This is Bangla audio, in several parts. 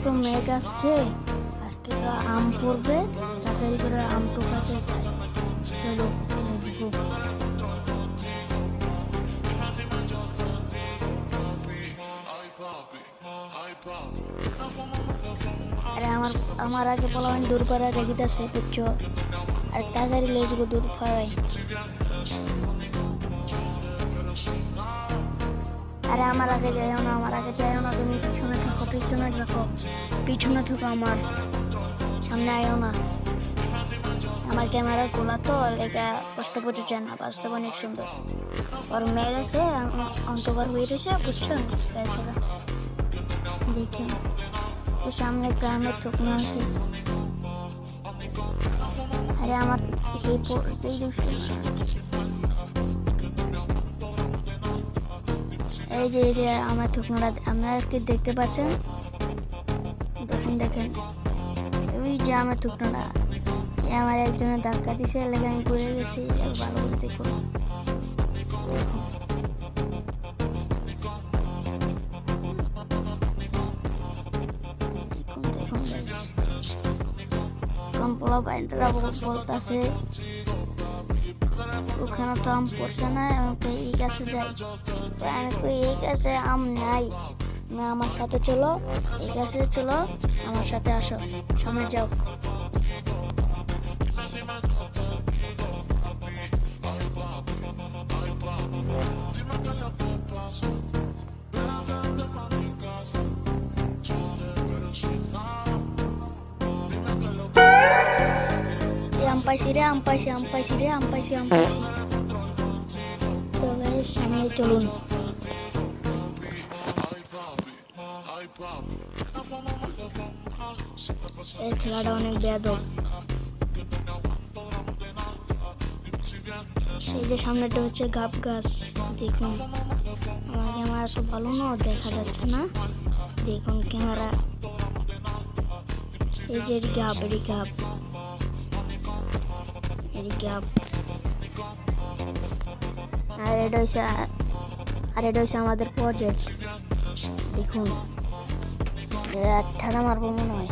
তো মেঘ আসছে, আজকে তো আম পড়বে, তাড়াতাড়ি করে আম টোকাতে যাই। চলো লেটস গো। আরে আমার আগে পোলাওয়ান দূর করা রেখেছে বুঝছো, আর তাড়াতাড়ি লেটস গো দূর করাই। আরে আমার আগে যাইও না, আমার আগে যাইও না, তুমি পিছনে থাকো, পিছনে থাকো, পিছনে থাকো, আমার সামনে আইও না। আমার ক্যামেরা খোলা তো লেখা কষ্ট পড়তে চায় না, বাস্তব অনেক সুন্দর। আর মেঘ আছে অন্ধকার হয়ে রয়েছে বুঝছো, দেখি সামনে গ্রামের থুকনো আছে। আরে আমার এই যে আমার থুকনোটা আপনারা কি দেখতে পাচ্ছেন? দেখেন দেখেন, ওই যে আমার থুকনোটা আমার একজনের ধাক্কা দিছে, লেগে আমি পড়ে গেছি। ভালো করে দেখুন, পোলা বাইনটা বলতেছে ওখানে তো আম পড়ছে না, আমাকে এই গাছে যাই। এই গাছে আম নাই, না আমার সাথে চলো, এই গাছে চলো, আমার সাথে আসো, সামনে যাও। আম পাইছি রে, আম পাইছি, আম পাইছি রে, আম পাইছি, আম পাইছি। সামনে চলুন। এই ছেলেটা অনেক বেয়াদব। এই যে সামনেটা হচ্ছে গাব গাছ, দেখুন। আমার ক্যামেরা তো ভালো না, দেখা যাচ্ছে না, দেখুন ক্যামেরা। এই যে গাব, এটি গাব, এটি গাব। আর এটা হচ্ছে আমাদের প্রজেক্ট, দেখুন। ঠাড়া মারবো মনে হয়।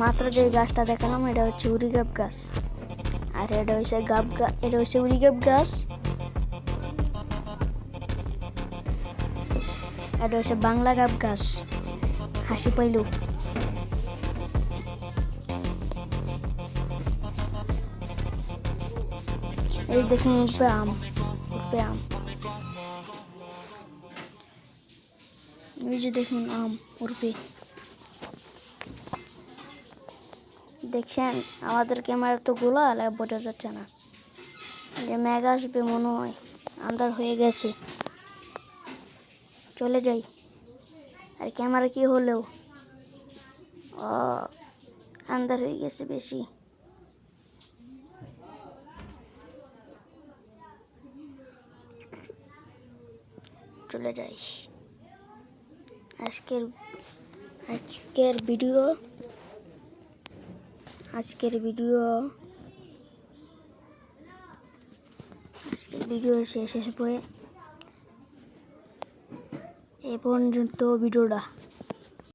মাত্র যে গাছটা দেখালাম এটা হচ্ছে উড়িগাব গাছ, আর এটা হচ্ছে এটা হচ্ছে উড়িগাব গাছ। এটা হচ্ছে বাংলা গাব গাছ। হাসি পাইল। এই দেখুন উঠবে আম, উঠবে আম। এই যে দেখুন আম উঠবে, দেখছেন? আমাদের ক্যামেরা তো গোলা, বোঝা যাচ্ছে না। যে মেঘ আসবে মনে হয়, আন্ধার হয়ে গেছে, চলে যাই। আর ক্যামেরা কি হলেও আন্ধার হয়ে গেছে বেশি। চলে যাই। আজকের ভিডিও শেষ হয়ে এ পর্যন্ত ভিডিওটা।